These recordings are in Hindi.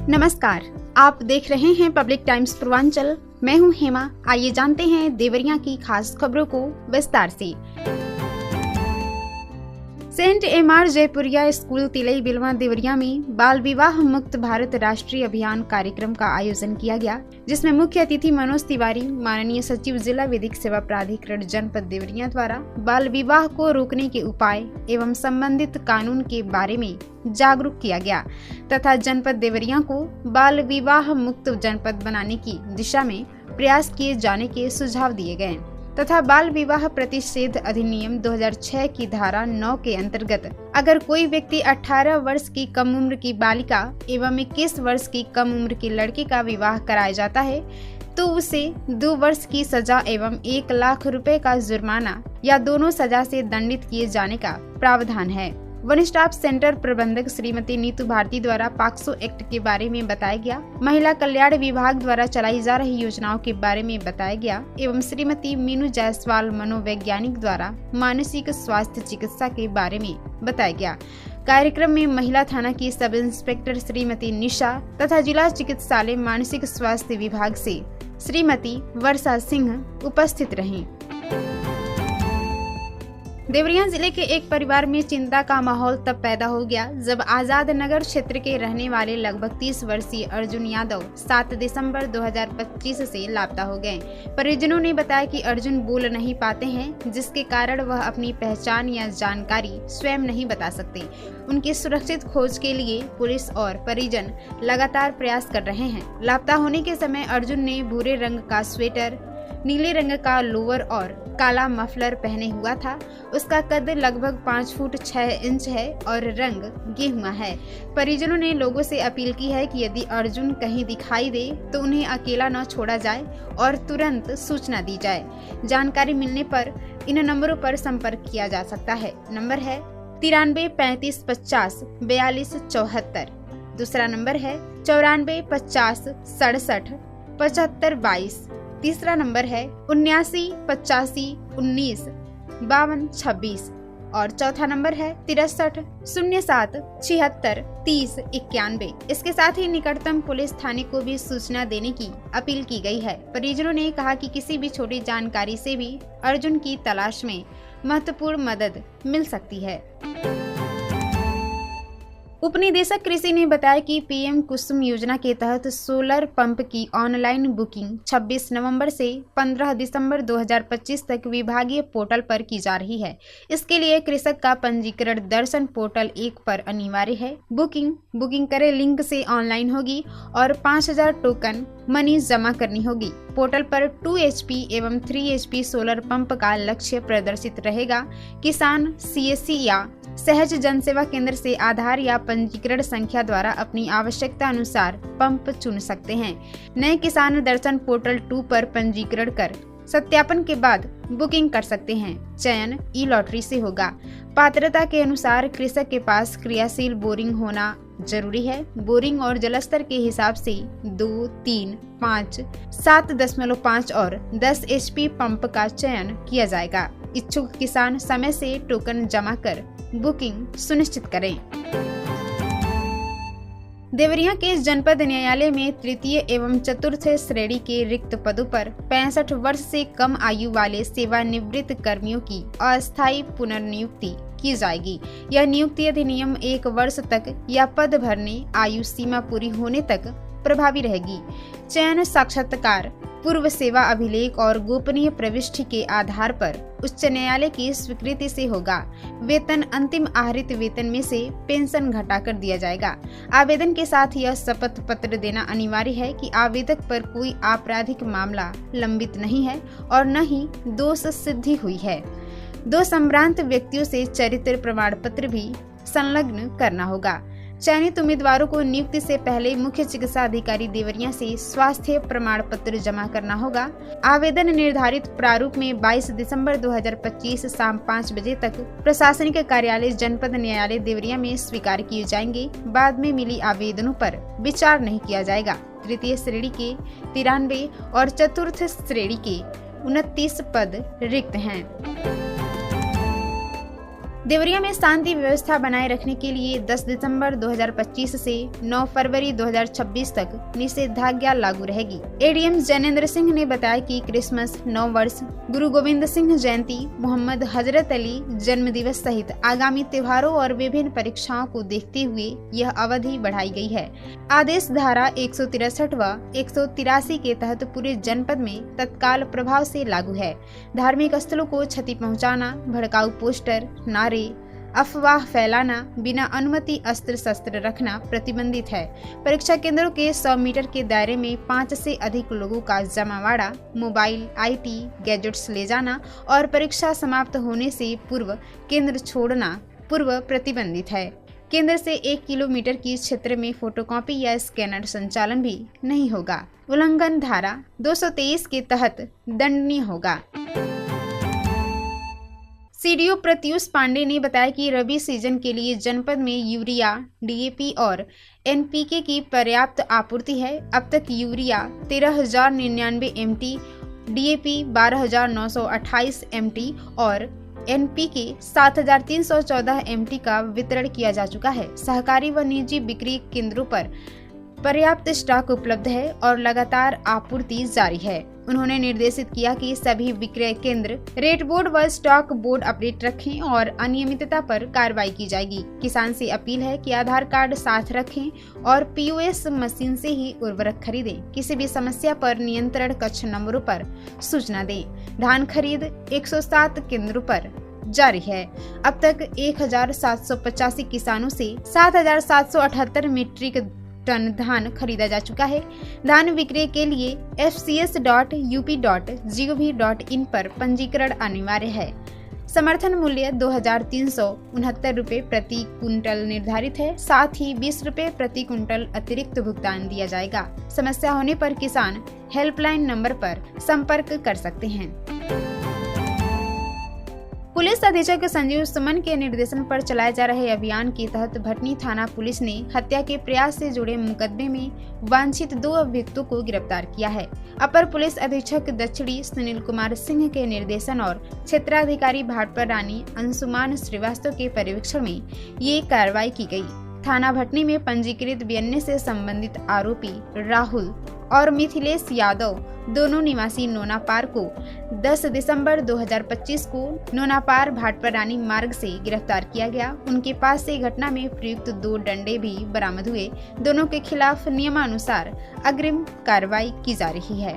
नमस्कार, आप देख रहे हैं पब्लिक टाइम्स पूर्वांचल। मैं हूं हेमा। आइए जानते हैं देवरिया की खास खबरों को विस्तार से। Saint MR Jaipuria school Tilai बिलवा देवरिया में बाल विवाह मुक्त भारत राष्ट्रीय अभियान कार्यक्रम का आयोजन किया गया, जिसमें मुख्य अतिथि मनोज तिवारी, माननीय सचिव जिला विधिक सेवा प्राधिकरण जनपद देवरिया द्वारा बाल विवाह को रोकने के उपाय एवं संबंधित कानून के बारे में जागरूक किया गया तथा जनपद देवरिया को बाल विवाह मुक्त जनपद बनाने की दिशा में प्रयास किए जाने के सुझाव दिए गए तथा बाल विवाह प्रतिषेध अधिनियम 2006 की धारा 9 के अंतर्गत अगर कोई व्यक्ति 18 वर्ष की कम उम्र की बालिका एवं 21 वर्ष की कम उम्र के लड़के का विवाह कराया जाता है तो उसे 2 वर्ष की सजा एवं 1 लाख रुपए का जुर्माना या दोनों सजा से दंडित किए जाने का प्रावधान है। वन स्टॉप सेंटर प्रबंधक श्रीमती नीतू भारती द्वारा पॉक्सो एक्ट के बारे में बताया गया, महिला कल्याण विभाग द्वारा चलाई जा रही योजनाओं के बारे में बताया गया एवं श्रीमती मीनू जायसवाल मनोवैज्ञानिक द्वारा मानसिक स्वास्थ्य चिकित्सा के बारे में बताया गया। कार्यक्रम में महिला थाना की सब इंस्पेक्टर श्रीमती निशा तथा जिला चिकित्सालय मानसिक स्वास्थ्य विभाग से श्रीमती वर्षा सिंह उपस्थित रहीं। देवरिया जिले के एक परिवार में चिंता का माहौल तब पैदा हो गया जब आजाद नगर क्षेत्र के रहने वाले लगभग 30 वर्षीय अर्जुन यादव 7 दिसंबर 2025 से लापता हो गए। परिजनों ने बताया कि अर्जुन बोल नहीं पाते हैं, जिसके कारण वह अपनी पहचान या जानकारी स्वयं नहीं बता सकते। उनकी सुरक्षित खोज के लिए पुलिस और परिजन लगातार प्रयास कर रहे हैं। लापता होने के समय अर्जुन ने भूरे रंग का स्वेटर, नीले रंग का लोअर और काला मफलर पहने हुआ था। उसका कद लगभग 5 फुट 6 इंच है और रंग गेहुआ है। परिजनों ने लोगों से अपील की है कि यदि अर्जुन कहीं दिखाई दे तो उन्हें अकेला न छोड़ा जाए और तुरंत सूचना दी जाए। जानकारी मिलने पर इन नंबरों पर संपर्क किया जा सकता है। नंबर है 93 35 50 42 74। दूसरा नंबर है 94 50 67 75 22। तीसरा नंबर है 79 85 19 52 26 और चौथा नंबर है 63 07 76 30 91। इसके साथ ही निकटतम पुलिस थाने को भी सूचना देने की अपील की गई है। परिजनों ने कहा कि किसी भी छोटी जानकारी से भी अर्जुन की तलाश में महत्वपूर्ण मदद मिल सकती है। उपनिदेशक कृषि ने बताया कि पीएम कुसुम योजना के तहत सोलर पंप की ऑनलाइन बुकिंग 26 नवंबर से 15 दिसंबर 2025 तक विभागीय पोर्टल पर की जा रही है। इसके लिए कृषक का पंजीकरण दर्शन पोर्टल 1 पर अनिवार्य है। बुकिंग करें लिंक से ऑनलाइन होगी और 5000 टोकन मनी जमा करनी होगी। पोर्टल पर 2 HP एवं 3 HP सोलर पंप का लक्ष्य प्रदर्शित रहेगा। किसान CSC या सहज जन सेवा केंद्र से आधार या पंजीकरण संख्या द्वारा अपनी आवश्यकता अनुसार पंप चुन सकते हैं। नए किसान दर्शन पोर्टल 2 पर पंजीकरण कर सत्यापन के बाद बुकिंग कर सकते हैं। चयन ई-लॉटरी से होगा। पात्रता के अनुसार कृषक के पास क्रियाशील बोरिंग होना जरूरी है। बोरिंग और जलस्तर के हिसाब से 2, 3, 5, 7.5 और 10 HP पंप का चयन किया जाएगा। इच्छुक किसान समय से टोकन जमा कर बुकिंग सुनिश्चित करें। देवरिया के जनपद न्यायालय में तृतीय एवं चतुर्थ श्रेणी के रिक्त पदों पर 65 वर्ष से कम आयु वाले सेवानिवृत्त कर्मियों की अस्थायी पुनर्नियुक्ति की जाएगी। यह नियुक्ति अधिनियम 1 वर्ष तक या पद भरने आयु सीमा पूरी होने तक प्रभावी रहेगी। चयन साक्षात्कार, पूर्व सेवा अभिलेख और गोपनीय प्रविष्टि के आधार पर उच्च न्यायालय की स्वीकृति से होगा। वेतन अंतिम आहरित वेतन में से पेंशन घटाकर दिया जाएगा। आवेदन के साथ यह शपथ पत्र देना अनिवार्य है कि आवेदक पर कोई आपराधिक मामला लंबित नहीं है और न ही दोष सिद्धि हुई है। 2 संभ्रांत व्यक्तियों से चरित्र प्रमाण पत्र भी संलग्न करना होगा। चयनित उम्मीदवारों को नियुक्ति से पहले मुख्य चिकित्सा अधिकारी देवरिया से स्वास्थ्य प्रमाण पत्र जमा करना होगा। आवेदन निर्धारित प्रारूप में 22 दिसंबर 2025 शाम 5 बजे तक प्रशासनिक कार्यालय जनपद न्यायालय देवरिया में स्वीकार किए जाएंगे। बाद में मिली आवेदनों पर विचार नहीं किया जाएगा। तृतीय श्रेणी के 93 और चतुर्थ श्रेणी के 29 पद रिक्त हैं। देवरिया में शांति व्यवस्था बनाए रखने के लिए 10 दिसंबर 2025 से 9 फरवरी 2026 तक निषेधाज्ञा लागू रहेगी। एडीएम जैनेंद्र सिंह ने बताया कि क्रिसमस, नव वर्ष, गुरु गोविंद सिंह जयंती, मोहम्मद हजरत अली जन्म दिवस सहित आगामी त्योहारों और विभिन्न परीक्षाओं को देखते हुए यह अवधि बढ़ाई गई है। आदेश धारा 163 व 183 के तहत पूरे जनपद में तत्काल प्रभाव से लागू है। धार्मिक स्थलों को क्षति पहुँचाना, भड़काऊ पोस्टर, नारे, अफवाह फैलाना, बिना अनुमति अस्त्र शस्त्र रखना प्रतिबंधित है। परीक्षा केंद्रों के 100 मीटर के दायरे में 5 से अधिक लोगों का जमावड़ा, मोबाइल, आईटी, गैजेट्स ले जाना और परीक्षा समाप्त होने से पूर्व केंद्र छोड़ना पूर्व प्रतिबंधित है। केंद्र से 1 किलोमीटर की क्षेत्र में फोटोकॉपी या स्कैनर संचालन भी नहीं होगा। उल्लंघन धारा 223 के तहत दंडनीय होगा। सीडीओ प्रत्युष पांडे ने बताया कि रबी सीजन के लिए जनपद में यूरिया, डीएपी और एनपीके की पर्याप्त आपूर्ति है। अब तक यूरिया 13,099 एमटी, डीएपी 12,928 एमटी और एनपीके 7,314 एमटी का वितरण किया जा चुका है। सहकारी व निजी बिक्री केंद्रों पर पर्याप्त स्टॉक उपलब्ध है और लगातार आपूर्ति जारी है। उन्होंने निर्देशित किया कि सभी विक्रय केंद्र रेट बोर्ड व स्टॉक बोर्ड अपडेट रखें और अनियमितता पर कार्रवाई की जाएगी। किसान से अपील है कि आधार कार्ड साथ रखें और पीओएस मशीन से ही उर्वरक खरीदें। किसी भी समस्या पर नियंत्रण कक्ष नंबरों पर सूचना दें। धान खरीद 107 केंद्रों पर जारी है। अब तक 1,785 किसानों से 7,778 मीट्रिक टन धान खरीदा जा चुका है। धान विक्रय के लिए fcs.up.gov.in पर पंजीकरण अनिवार्य है। समर्थन मूल्य 2,369 रुपये प्रति कुंटल निर्धारित है। साथ ही 20 रुपये प्रति कुंटल अतिरिक्त भुगतान दिया जाएगा। समस्या होने पर किसान हेल्पलाइन नंबर पर संपर्क कर सकते हैं। पुलिस अधीक्षक संजीव सुमन के निर्देशन पर चलाए जा रहे अभियान के तहत भटनी थाना पुलिस ने हत्या के प्रयास से जुड़े मुकदमे में वांछित 2 अभियुक्तों को गिरफ्तार किया है। अपर पुलिस अधीक्षक दक्षिणी सुनील कुमार सिंह के निर्देशन और क्षेत्राधिकारी भाटपर रानी अंशुमान श्रीवास्तव के पर्यवेक्षण में ये कार्रवाई की गई। थाना भटनी में पंजीकृत बीएनए से संबंधित आरोपी राहुल और मिथिलेश यादव दोनों निवासी नोनापार को 10 दिसंबर 2025 को नोनापार भाटपर रानी मार्ग से गिरफ्तार किया गया। उनके पास से घटना में प्रयुक्त 2 डंडे भी बरामद हुए। दोनों के खिलाफ नियमानुसार अग्रिम कार्रवाई की जा रही है।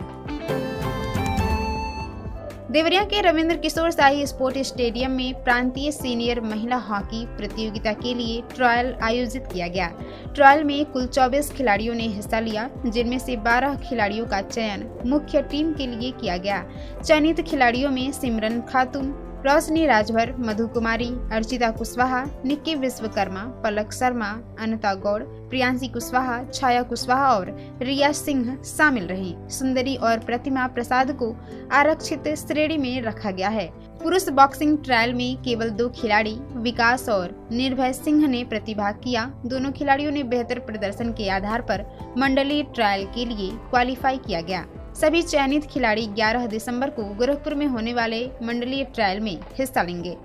देवरिया के रविंद्र किशोर शाही स्पोर्ट स्टेडियम में प्रांतीय सीनियर महिला हॉकी प्रतियोगिता के लिए ट्रायल आयोजित किया गया। ट्रायल में कुल 24 खिलाड़ियों ने हिस्सा लिया, जिनमें से 12 खिलाड़ियों का चयन मुख्य टीम के लिए किया गया। चयनित खिलाड़ियों में सिमरन खातून, रोशनी राजभर, मधु कुमारी, अर्चिता कुशवाहा, निक्की विश्वकर्मा, पलक शर्मा, अनता गौड़, प्रियांशी कुशवाहा, छाया कुशवाहा और रिया सिंह शामिल रही। सुंदरी और प्रतिमा प्रसाद को आरक्षित श्रेणी में रखा गया है। पुरुष बॉक्सिंग ट्रायल में केवल 2 खिलाड़ी विकास और निर्भय सिंह ने प्रतिभाग किया। दोनों खिलाड़ियों ने बेहतर प्रदर्शन के आधार पर मंडलीय ट्रायल के लिए क्वालिफाई किया गया। सभी चयनित खिलाड़ी 11 दिसंबर को गोरखपुर में होने वाले मंडलीय ट्रायल में हिस्सा लेंगे।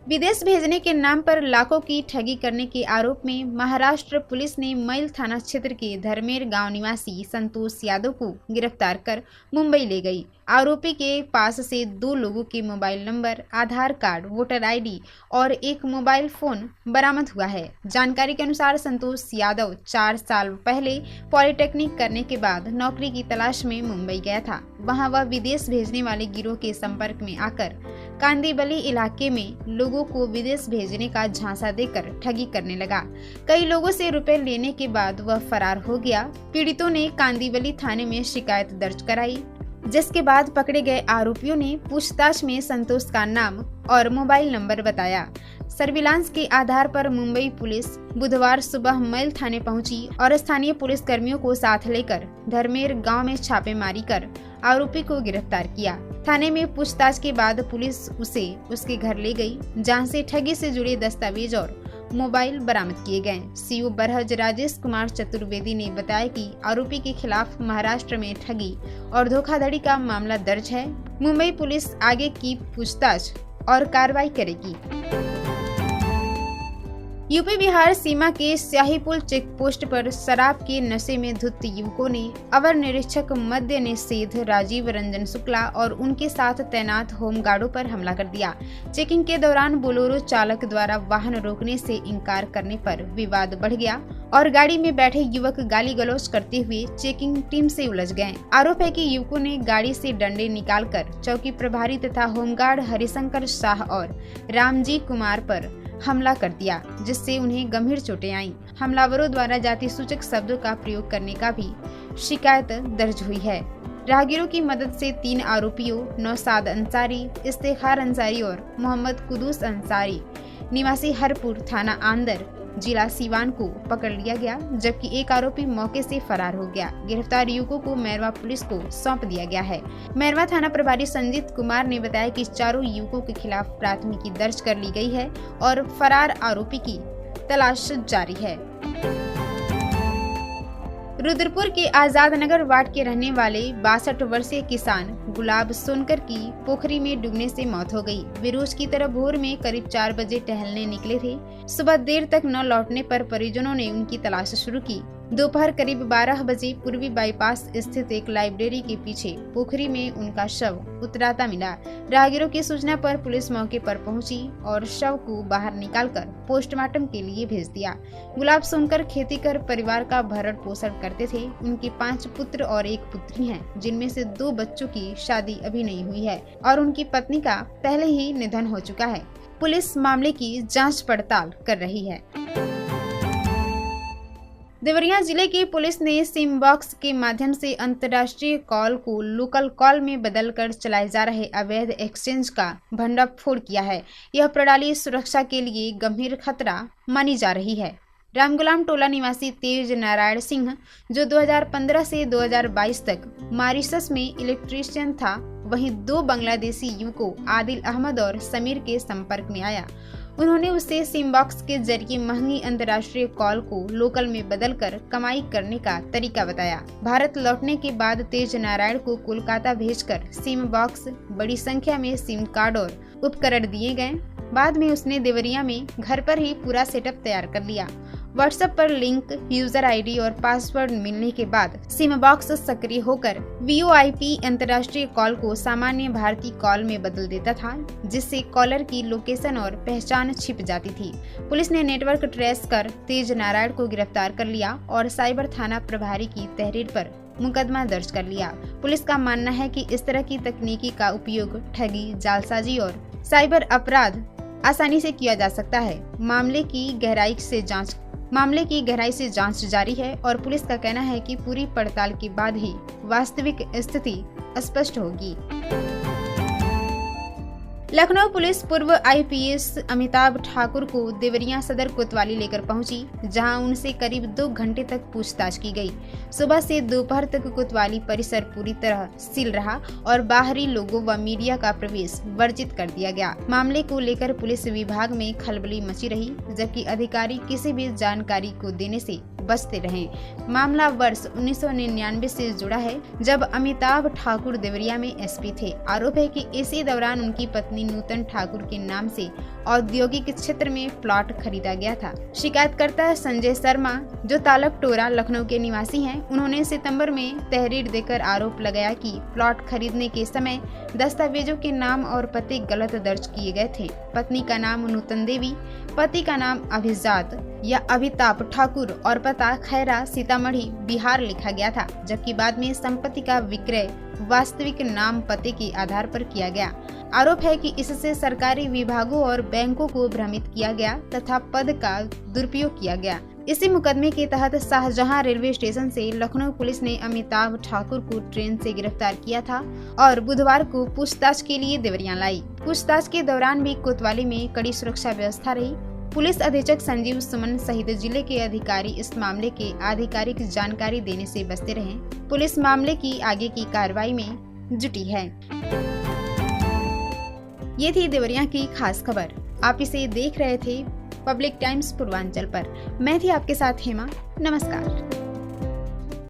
विदेश भेजने के नाम पर लाखों की ठगी करने के आरोप में महाराष्ट्र पुलिस ने मैल थाना क्षेत्र के धर्मेर गांव निवासी संतोष यादव को गिरफ्तार कर मुंबई ले गई। आरोपी के पास से 2 लोगों के मोबाइल नंबर, आधार कार्ड, वोटर आईडी और एक मोबाइल फोन बरामद हुआ है। जानकारी के अनुसार संतोष यादव 4 साल पहले पॉलिटेक्निक करने के बाद नौकरी की तलाश में मुंबई गया था। वहां वह विदेश भेजने वाले गिरोह के संपर्क में आकर कांदीबली इलाके में लोगों को विदेश भेजने का झांसा देकर ठगी करने लगा। कई लोगों से रुपए लेने के बाद वह फरार हो गया। पीड़ितों ने कांदीबली थाने में शिकायत दर्ज कराई, जिसके बाद पकड़े गए आरोपियों ने पूछताछ में संतोष का नाम और मोबाइल नंबर बताया। सर्विलांस के आधार पर मुंबई पुलिस बुधवार सुबह मैल थाने पहुंची और स्थानीय पुलिस कर्मियों को साथ लेकर धर्मेर गांव में छापेमारी कर आरोपी को गिरफ्तार किया। थाने में पूछताछ के बाद पुलिस उसे उसके घर ले गई, जहां से ठगी से जुड़े दस्तावेज और मोबाइल बरामद किए गए। सीओ बरहज राजेश कुमार चतुर्वेदी ने बताया कि आरोपी के खिलाफ महाराष्ट्र में ठगी और धोखाधड़ी का मामला दर्ज है। मुंबई पुलिस आगे की पूछताछ और कार्रवाई करेगी। यूपी बिहार सीमा के स्याहीपुल चेक पोस्ट पर शराब के नशे में धुत युवकों ने अवर निरीक्षक मद्य निषेध राजीव रंजन शुक्ला और उनके साथ तैनात होमगार्डों पर हमला कर दिया। चेकिंग के दौरान बोलेरो चालक द्वारा वाहन रोकने से इनकार करने पर विवाद बढ़ गया और गाड़ी में बैठे युवक गाली गलौज करते हुए चेकिंग टीम से उलझ गए। आरोप है कि युवकों ने गाड़ी से डंडे निकालकर चौकी प्रभारी तथा होमगार्ड हरिशंकर शाह और रामजी कुमार पर हमला कर दिया, जिससे उन्हें गंभीर चोटें आईं। हमलावरों द्वारा जाति सूचक शब्दों का प्रयोग करने का भी शिकायत दर्ज हुई है। राहगीरों की मदद से 3 आरोपियों नौशाद अंसारी, इस्तेखार अंसारी और मोहम्मद कुदूस अंसारी निवासी हरपुर थाना आंदर जिला सीवान को पकड़ लिया गया, जबकि एक आरोपी मौके से फरार हो गया। गिरफ्तार युवकों को मैरवा पुलिस को सौंप दिया गया है। मैरवा थाना प्रभारी संजीत कुमार ने बताया कि चारों युवकों के खिलाफ प्राथमिकी दर्ज कर ली गई है और फरार आरोपी की तलाश जारी है। रुद्रपुर के आजाद नगर वार्ड के रहने वाले 62 वर्षीय किसान गुलाब सोनकर की पोखरी में डूबने से मौत हो गई। वे रोज की तरह भोर में करीब 4 बजे टहलने निकले थे। सुबह देर तक न लौटने पर परिजनों ने उनकी तलाश शुरू की। दोपहर करीब 12 बजे पूर्वी बाईपास स्थित एक लाइब्रेरी के पीछे पोखरी में उनका शव उतराता मिला। राहगीरों की सूचना पर पुलिस मौके पर पहुंची और शव को बाहर निकालकर पोस्टमार्टम के लिए भेज दिया। गुलाब सोनकर खेती कर परिवार का भरण पोषण करते थे। उनके 5 पुत्र और 1 पुत्री हैं, जिनमें से 2 बच्चों की शादी अभी नहीं हुई है और उनकी पत्नी का पहले ही निधन हो चुका है। पुलिस मामले की जांच पड़ताल कर रही है। देवरिया जिले की पुलिस ने सिम बॉक्स के माध्यम से अंतर्राष्ट्रीय कॉल को लोकल कॉल में बदलकर चलाए जा रहे अवैध एक्सचेंज का भंडाफोड़ किया है। यह प्रणाली सुरक्षा के लिए गंभीर खतरा मानी जा रही है। रामगुलाम टोला निवासी तेज नारायण सिंह, जो 2015 से 2022 तक मॉरिशस में इलेक्ट्रीशियन था, वहीं 2 बांग्लादेशी युवकों आदिल अहमद और समीर के संपर्क में आया। उन्होंने उसे सिम बॉक्स के जरिए महंगी अंतर्राष्ट्रीय कॉल को लोकल में बदलकर कमाई करने का तरीका बताया। भारत लौटने के बाद तेज नारायण को कोलकाता भेजकर सिम बॉक्स, बड़ी संख्या में सिम कार्ड और उपकरण दिए गए। बाद में उसने देवरिया में घर पर ही पूरा सेटअप तैयार कर लिया। व्हाट्सएप पर लिंक, यूजर आईडी और पासवर्ड मिलने के बाद सिम बॉक्स सक्रिय होकर वीओआईपी अंतर्राष्ट्रीय कॉल को सामान्य भारतीय कॉल में बदल देता था, जिससे कॉलर की लोकेशन और पहचान छिप जाती थी। पुलिस ने नेटवर्क ट्रेस कर तेज नारायण को गिरफ्तार कर लिया और साइबर थाना प्रभारी की तहरीर पर मुकदमा दर्ज कर लिया। पुलिस का मानना है कि इस तरह की तकनीकी का उपयोग ठगी, जालसाजी और साइबर अपराध आसानी से किया जा सकता है। मामले की गहराई से जांच जारी है और पुलिस का कहना है कि पूरी पड़ताल के बाद ही वास्तविक स्थिति स्पष्ट होगी। लखनऊ पुलिस पूर्व आईपीएस अमिताभ ठाकुर को देवरिया सदर कोतवाली लेकर पहुंची, जहां उनसे करीब 2 घंटे तक पूछताछ की गई। सुबह से दोपहर तक कोतवाली परिसर पूरी तरह सील रहा और बाहरी लोगों व मीडिया का प्रवेश वर्जित कर दिया गया। मामले को लेकर पुलिस विभाग में खलबली मची रही, जबकि अधिकारी किसी भी जानकारी को देने से बचते रहे। मामला वर्ष 1999 से जुड़ा है, जब अमिताभ ठाकुर देवरिया में एसपी थे। आरोप है कि इसी दौरान उनकी पत्नी नूतन ठाकुर के नाम से औद्योगिक क्षेत्र में प्लॉट खरीदा गया था। शिकायतकर्ता संजय शर्मा, जो तालक टोरा लखनऊ के निवासी हैं, उन्होंने सितंबर में तहरीर देकर आरोप लगाया कि प्लॉट खरीदने के समय दस्तावेजों के नाम और पते गलत दर्ज किए गए थे। पत्नी का नाम नूतन देवी, पति का नाम अभिजात या अभिताभ ठाकुर और पता खैरा सीतामढ़ी बिहार लिखा गया था, जबकि बाद में संपत्ति का विक्रय वास्तविक नाम पते के आधार पर किया गया। आरोप है कि इससे सरकारी विभागों और बैंकों को भ्रमित किया गया तथा पद का दुरुपयोग किया गया। इसी मुकदमे के तहत शाहजहां रेलवे स्टेशन से लखनऊ पुलिस ने अमिताभ ठाकुर को ट्रेन से गिरफ्तार किया था और बुधवार को पूछताछ के लिए देवरिया लाई। पूछताछ के दौरान भी कोतवाली में कड़ी सुरक्षा व्यवस्था रही। पुलिस अधीक्षक संजीव सुमन सहित जिले के अधिकारी इस मामले के आधिकारिक जानकारी देने से बचते रहे। पुलिस मामले की आगे की कार्रवाई में जुटी है। ये थी देवरिया की खास खबर। आप इसे देख रहे थे पब्लिक टाइम्स पूर्वांचल पर। मैं थी आपके साथ हेमा। नमस्कार।